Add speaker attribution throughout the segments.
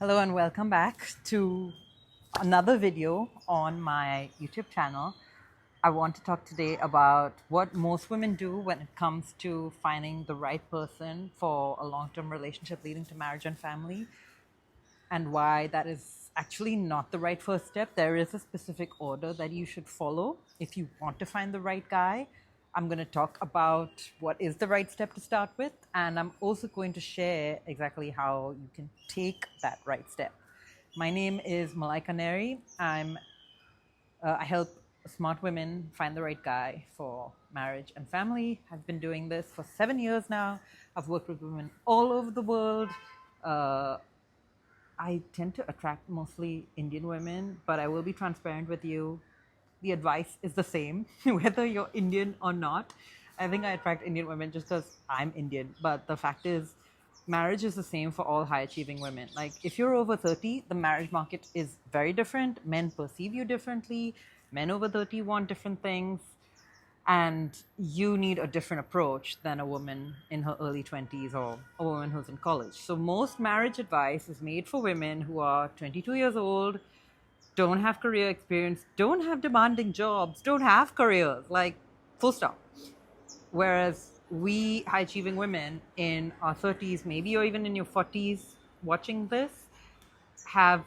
Speaker 1: Hello and welcome back to another video on my YouTube channel. I want to talk today about what most women do when it comes to finding the right person for a long-term relationship leading to marriage and family, and why that is actually not the right first step. There is a specific order that you should follow if you want to find the right guy. I'm going to talk about what is the right step to start with, and I'm also going to share exactly how you can take that right step. My name is Malaika Neri. I help smart women find the right guy for marriage and family. I've been doing this for 7 years now. I've worked with women all over the world. I tend to attract mostly Indian women, but I will be transparent with you. The advice is the same, whether you're Indian or not. I think I attract Indian women just because I'm Indian, but the fact is, marriage is the same for all high achieving women. Like, if you're over 30, the marriage market is very different. Men perceive you differently. Men over 30 want different things, and you need a different approach than a woman in her early 20s or a woman who's in college. So most marriage advice is made for women who are 22 years old, don't have career experience, don't have demanding jobs, don't have careers, like, full stop. Whereas we high achieving women in our 30s, maybe or even in your 40s watching this, have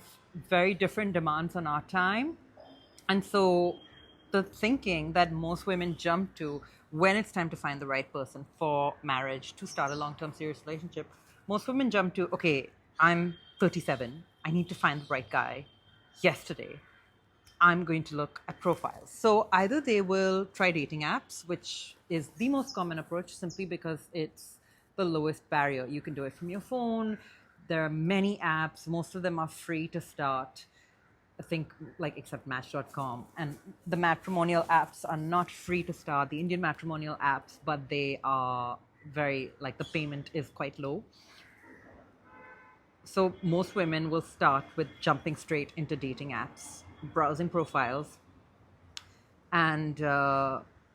Speaker 1: very different demands on our time. And so the thinking that most women jump to when it's time to find the right person for marriage, to start a long-term serious relationship, most women jump to, okay, I'm 37, I need to find the right guy yesterday. I'm going to look at profiles. So either they will try dating apps, which is the most common approach simply because it's the lowest barrier. You can do it from your phone. There are many apps. Most of them are free to start. I think, like, except Match.com. And the matrimonial apps are not free to start, the Indian matrimonial apps, but they are very, like, the payment is quite low. So most women will start with jumping straight into dating apps, browsing profiles, and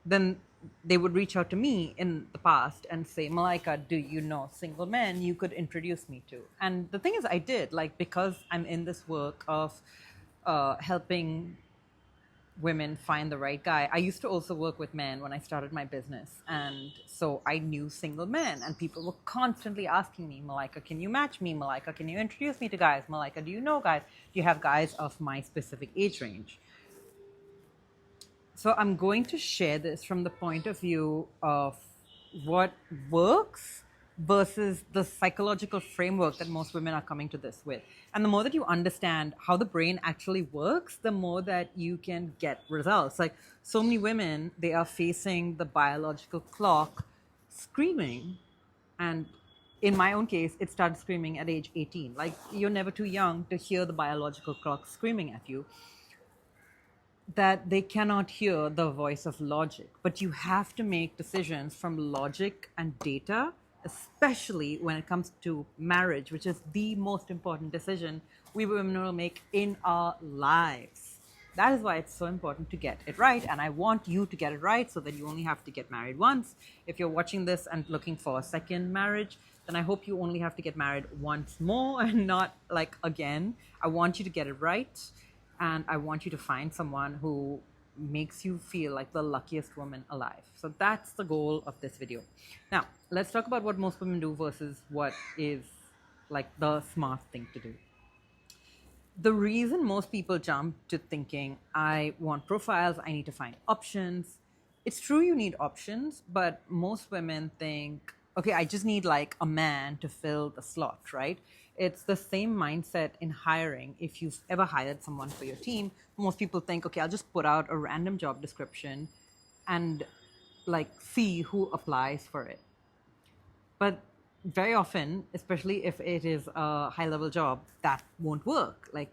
Speaker 1: then they would reach out to me in the past and say, Malaika, do you know single men you could introduce me to? And the thing is, I did, like, because I'm in this work of helping women find the right guy. I used to also work with men when I started my business, and so I knew single men, and people were constantly asking me, Malaika, can you match me? Malaika, can you introduce me to guys? Malaika, do you know guys? Do you have guys of my specific age range? So I'm going to share this from the point of view of what works versus the psychological framework that most women are coming to this with. And the more that you understand how the brain actually works, the more that you can get results. Like, so many women, they are facing the biological clock screaming. And in my own case, it started screaming at age 18. Like, you're never too young to hear the biological clock screaming at you, that they cannot hear the voice of logic. But you have to make decisions from logic and data, especially when it comes to marriage, which is the most important decision we women will make in our lives. That is why it's so important to get it right. And I want you to get it right so that you only have to get married once. If you're watching this and looking for a second marriage, then I hope you only have to get married once more and not, like, again. I want you to get it right. And I want you to find someone who makes you feel like the luckiest woman alive. So that's the goal of this video. Now, let's talk about what most women do versus what is, like, the smart thing to do. The reason most people jump to thinking, I want profiles, I need to find options. It's true you need options, but most women think, okay, I just need, like, a man to fill the slot, right? It's the same mindset in hiring. If you've ever hired someone for your team, most people think, okay, I'll just put out a random job description and, like, see who applies for it. But very often, especially if it is a high-level job, that won't work. Like,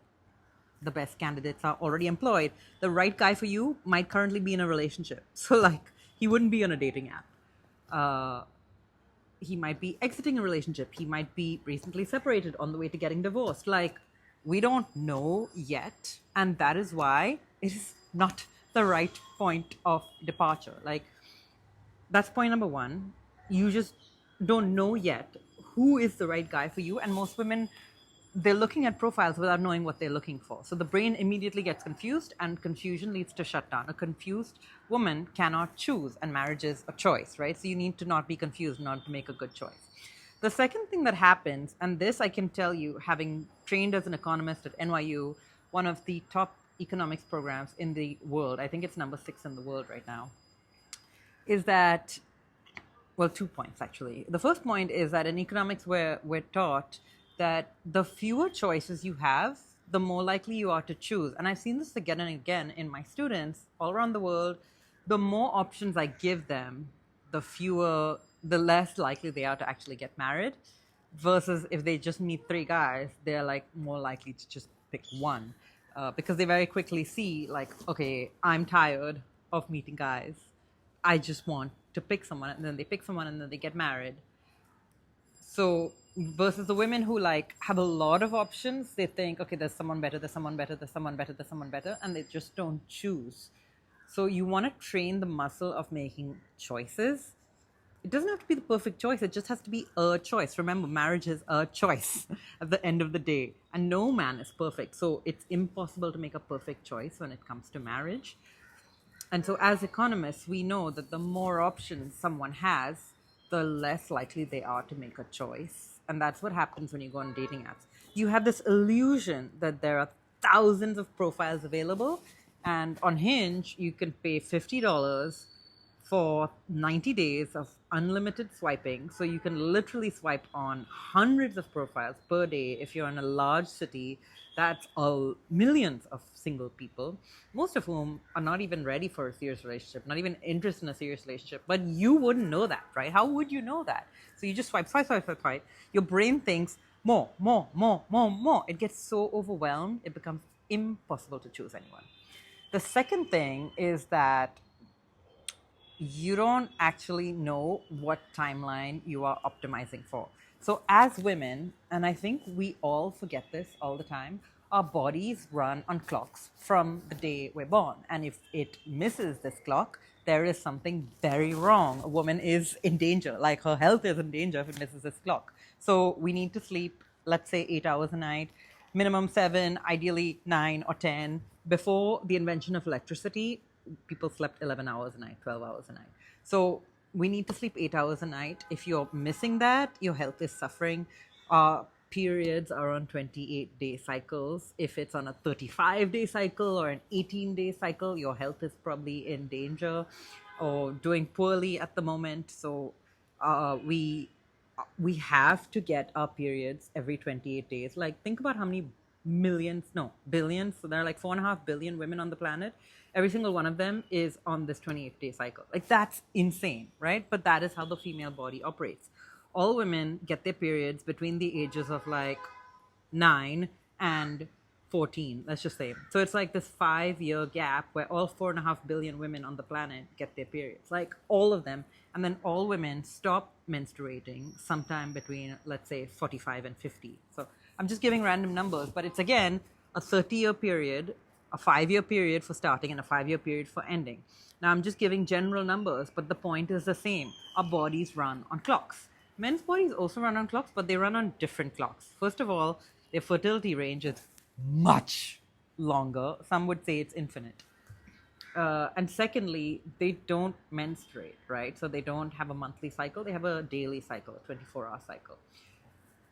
Speaker 1: the best candidates are already employed. The right guy for you might currently be in a relationship. So, like, he wouldn't be on a dating app. He might be exiting a relationship. He might be recently separated, on the way to getting divorced. Like, we don't know yet. And that is why it is not the right point of departure. Like, that's point number one. You just don't know yet who is the right guy for you. And most women they're looking at profiles without knowing what they're looking for. So the brain immediately gets confused, and confusion leads to shutdown. A confused woman cannot choose, and marriage is a choice, right? So you need to not be confused, not to make a good choice. The second thing that happens, and this I can tell you, having trained as an economist at NYU, one of the top economics programs in the world, I think it's number 6 in the world right now, is that, well, 2 points actually. The first point is that in economics we're taught that the fewer choices you have, the more likely you are to choose. And I've seen this again and again in my students all around the world. The more options I give them, the less likely they are to actually get married. Versus if they just meet 3 guys, they're like more likely to just pick one. Because they very quickly see, like, okay, I'm tired of meeting guys. I just want to pick someone, and then they pick someone, and then they get married. So versus the women who like have a lot of options, they think, okay, there's someone better, there's someone better, there's someone better, there's someone better, and they just don't choose. So you want to train the muscle of making choices. It doesn't have to be the perfect choice. It just has to be a choice. Remember, marriage is a choice at the end of the day, and no man is perfect. So it's impossible to make a perfect choice when it comes to marriage. And so as economists, we know that the more options someone has, the less likely they are to make a choice. And that's what happens when you go on dating apps. You have this illusion that there are thousands of profiles available, and on Hinge, you can pay $50 for 90 days of unlimited swiping. So you can literally swipe on hundreds of profiles per day. If you're in a large city, that's millions of single people, most of whom are not even ready for a serious relationship, not even interested in a serious relationship. But you wouldn't know that, right? How would you know that? So you just swipe. Your brain thinks more. It gets so overwhelmed, it becomes impossible to choose anyone. The second thing is that you don't actually know what timeline you are optimizing for. So as women, and I think we all forget this all the time, our bodies run on clocks from the day we're born. And if it misses this clock, there is something very wrong. A woman is in danger, like her health is in danger if it misses this clock. So we need to sleep, let's say 8 hours a night, minimum 7, ideally 9 or 10. Before the invention of electricity, people slept 11 hours a night, 12 hours a night. So we need to sleep 8 hours a night. If you're missing that, your health is suffering. Periods are on 28-day cycles. If it's on a 35-day cycle or an 18-day cycle, your health is probably in danger or doing poorly at the moment. So we have to get our periods every 28 days. Like, think about how many billions. So there are like 4.5 billion women on the planet. Every single one of them is on this 28-day cycle. Like, that's insane, right? But that is how the female body operates. All women get their periods between the ages of like 9 and 14, let's just say. So it's like this 5-year gap where all 4.5 billion women on the planet get their periods, like all of them. And then all women stop menstruating sometime between, let's say, 45 and 50. So I'm just giving random numbers, but it's again a 30-year period, a 5-year period for starting, and a 5-year period for ending. Now I'm just giving general numbers, but the point is the same. Our bodies run on clocks. Men's bodies also run on clocks, but they run on different clocks. First of all, their fertility range is much longer. Some would say it's infinite. And secondly, they don't menstruate, right? So they don't have a monthly cycle. They have a daily cycle, a 24-hour cycle.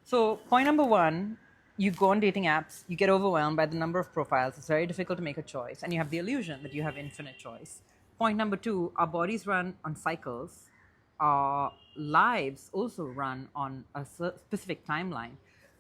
Speaker 1: So point number 1, you go on dating apps, you get overwhelmed by the number of profiles. It's very difficult to make a choice, and you have the illusion that you have infinite choice. Point number 2, our bodies run on cycles. Our lives also run on a specific timeline.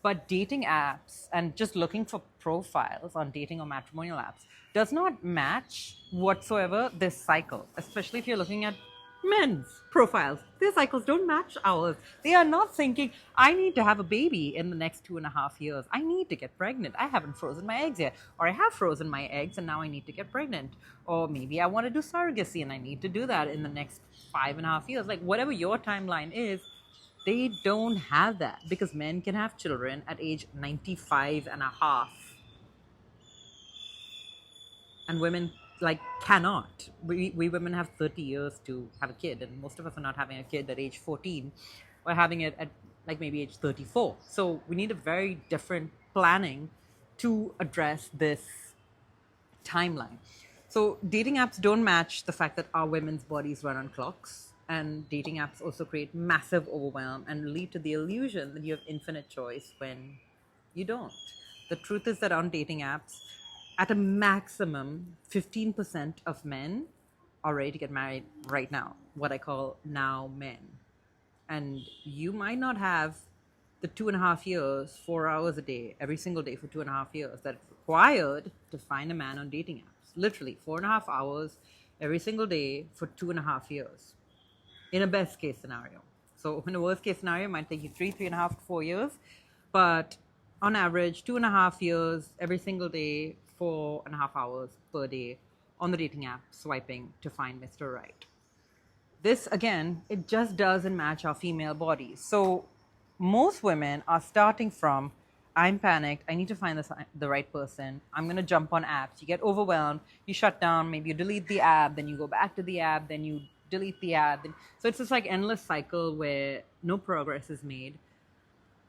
Speaker 1: But dating apps and just looking for profiles on dating or matrimonial apps does not match whatsoever this cycle, especially if you're looking at men's profiles. Their cycles don't match ours. They are not thinking, I need to have a baby in the next 2.5 years. I need to get pregnant. I haven't frozen my eggs yet. Or I have frozen my eggs and now I need to get pregnant. Or maybe I want to do surrogacy and I need to do that in the next 5.5 years. Like, whatever your timeline is, they don't have that, because men can have children at age 95 and a half. And women cannot. We women have 30 years to have a kid, and most of us are not having a kid at age 14. We're having it at maybe age 34. So we need a very different planning to address this timeline. So dating apps don't match the fact that our women's bodies run on clocks, and dating apps also create massive overwhelm and lead to the illusion that you have infinite choice when you don't. The truth is that on dating apps, at a maximum, 15% of men are ready to get married right now, what I call now men. And you might not have the 2.5 years, 4 hours a day, every single day for 2.5 years that's required to find a man on dating apps. Literally 4.5 hours every single day for 2.5 years in a best case scenario. So in a worst case scenario, it might take you 3.5 to 4 years, but on average, 2.5 years every single day, 4.5 hours per day on the dating app, swiping to find Mr. Right. This, again, it just doesn't match our female bodies. So most women are starting from, I'm panicked, I need to find the right person, I'm going to jump on apps. You get overwhelmed, you shut down, maybe you delete the app, then you go back to the app, then you delete the app. So it's this like endless cycle where no progress is made.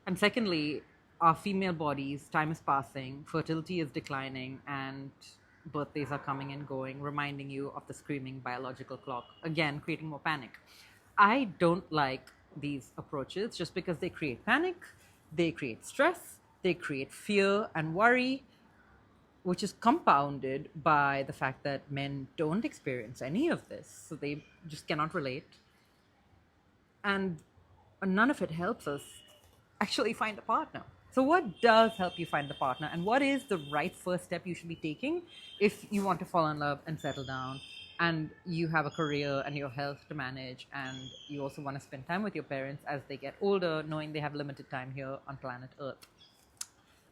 Speaker 1: And secondly, our female bodies, time is passing, fertility is declining, and birthdays are coming and going, reminding you of the screaming biological clock, again, creating more panic. I don't like these approaches just because they create panic, they create stress, they create fear and worry, which is compounded by the fact that men don't experience any of this. So they just cannot relate. And none of it helps us actually find a partner. So what does help you find the partner, and what is the right first step you should be taking if you want to fall in love and settle down, and you have a career and your health to manage, and you also want to spend time with your parents as they get older, knowing they have limited time here on planet Earth?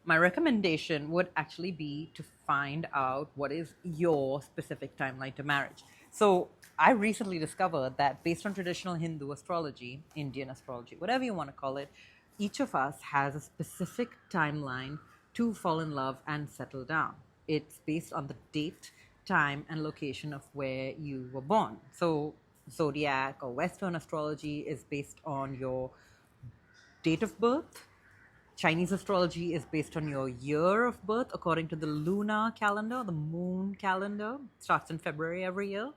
Speaker 1: My recommendation would actually be to find out what is your specific timeline to marriage. So I recently discovered that based on traditional Hindu astrology, Indian astrology, whatever you want to call it, each of us has a specific timeline to fall in love and settle down. It's based on the date, time, and location of where you were born. So zodiac or Western astrology is based on your date of birth. Chinese astrology is based on your year of birth according to the lunar calendar, the moon calendar. It starts in February every year.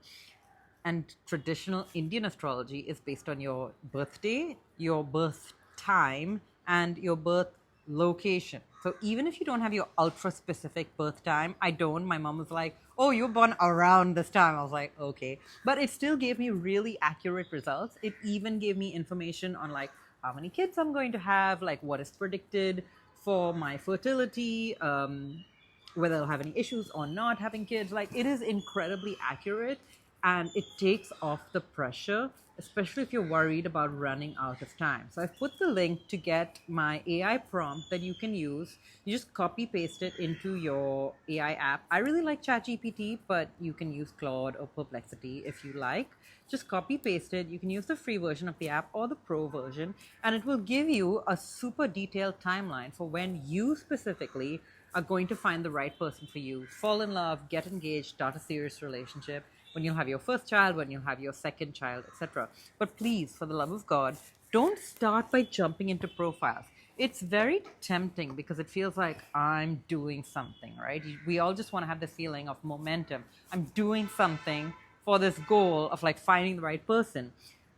Speaker 1: And traditional Indian astrology is based on your birthday, your birth time, and your birth location. So even if you don't have your ultra specific birth time, I don't. My mom was like, oh, you're born around this time. I was like, okay. But it still gave me really accurate results. It even gave me information on like how many kids I'm going to have, like what is predicted for my fertility, whether I'll have any issues or not having kids. Like it is incredibly accurate, and it takes off the pressure, especially if you're worried about running out of time. So I've put the link to get my AI prompt that you can use. You just copy paste it into your AI app. I really like ChatGPT, but you can use Claude or Perplexity if you like. Just copy paste it. You can use the free version of the app or the pro version, and it will give you a super detailed timeline for when you specifically are going to find the right person for you, fall in love, get engaged, start a serious relationship, when you'll have your first child, when you'll have your second child, etc. But please, for the love of God, don't start by jumping into profiles. It's very tempting because it feels like I'm doing something, right? We all just want to have the feeling of momentum. I'm doing something for this goal of like finding the right person.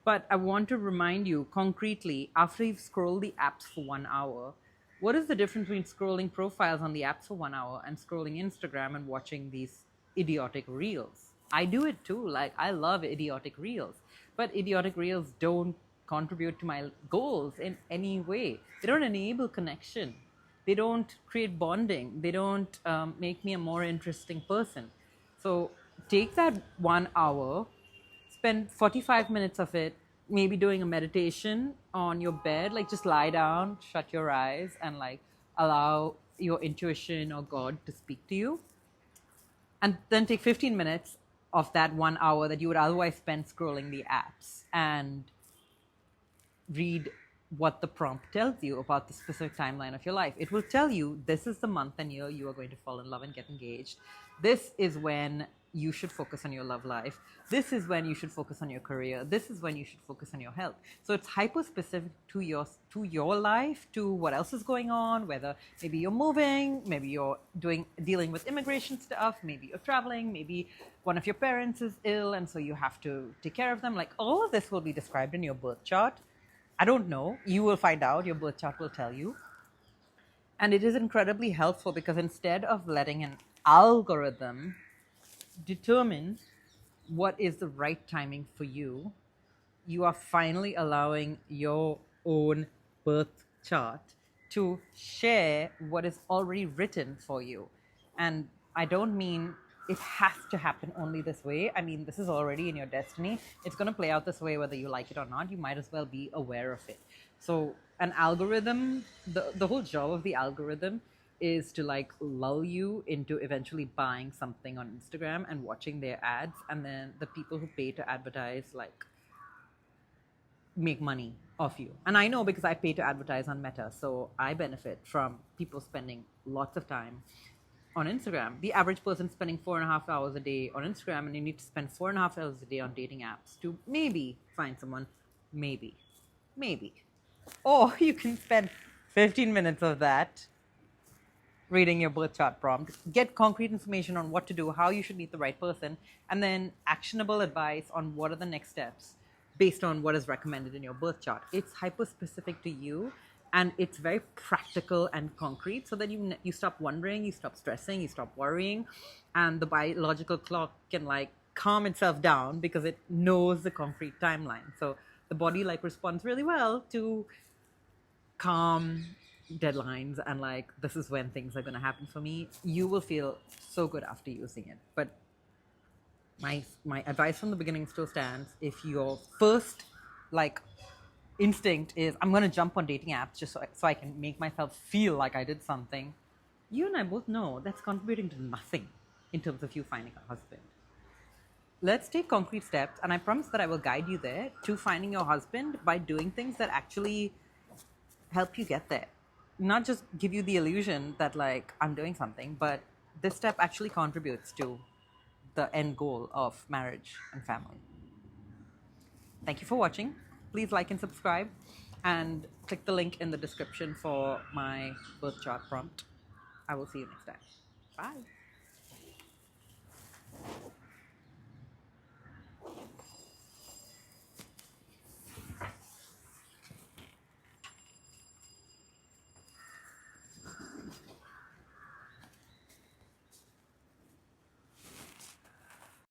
Speaker 1: But I want to remind you concretely, after you've scrolled the apps for 1 hour, what is the difference between scrolling profiles on the apps for 1 hour and scrolling Instagram and watching these idiotic reels? I do it too. Like, I love idiotic reels, but idiotic reels don't contribute to my goals in any way. They don't enable connection. They don't create bonding. They don't make me a more interesting person. So take that 1 hour, spend 45 minutes of it maybe doing a meditation on your bed, like just lie down, shut your eyes, and like allow your intuition or God to speak to you. And then take 15 minutes of that 1 hour that you would otherwise spend scrolling the apps and read what the prompt tells you about the specific timeline of your life. It will tell you this is the month and year you are going to fall in love and get engaged. This is when you should focus on your love life. This is when you should focus on your career. This is when you should focus on your health. So it's hyper specific to your life, to what else is going on, whether maybe you're moving, maybe you're dealing with immigration stuff, maybe you're traveling, maybe one of your parents is ill and so you have to take care of them. Like all of this will be described in your birth chart. I don't know. You will find out. Your birth chart will tell you. And it is incredibly helpful because instead of letting an algorithm determine what is the right timing for you, you are finally allowing your own birth chart to share what is already written for you. And I don't mean it has to happen only this way. I mean, this is already in your destiny. It's going to play out this way whether you like it or not. You might as well be aware of it. So an algorithm, the whole job of the algorithm is to like lull you into eventually buying something on Instagram and watching their ads, and then the people who pay to advertise like make money off you. And I know because I pay to advertise on Meta, so I benefit from people spending lots of time on Instagram. The average person spending 4.5 hours a day on Instagram, and you need to spend 4.5 hours a day on dating apps to maybe find someone. Maybe. Or you can spend 15 minutes of that reading your birth chart prompt, get concrete information on what to do, how you should meet the right person, and then actionable advice on what are the next steps based on what is recommended in your birth chart. It's hyper specific to you, and it's very practical and concrete, so that you stop wondering, you stop stressing, you stop worrying, and the biological clock can like calm itself down because it knows the concrete timeline. So the body like responds really well to calm deadlines and like, this is when things are going to happen for me. You will feel so good after using it. But my advice from the beginning still stands. If your first like instinct is I'm going to jump on dating apps just so I can make myself feel like I did something, you and I both know that's contributing to nothing in terms of you finding a husband. Let's take concrete steps, and I promise that I will guide you there to finding your husband by doing things that actually help you get there. Not just give you the illusion that like I'm doing something, but this step actually contributes to the end goal of marriage and family. Thank you for watching. Please like and subscribe, and click the link in the description for my birth chart prompt. I will see you next time. Bye.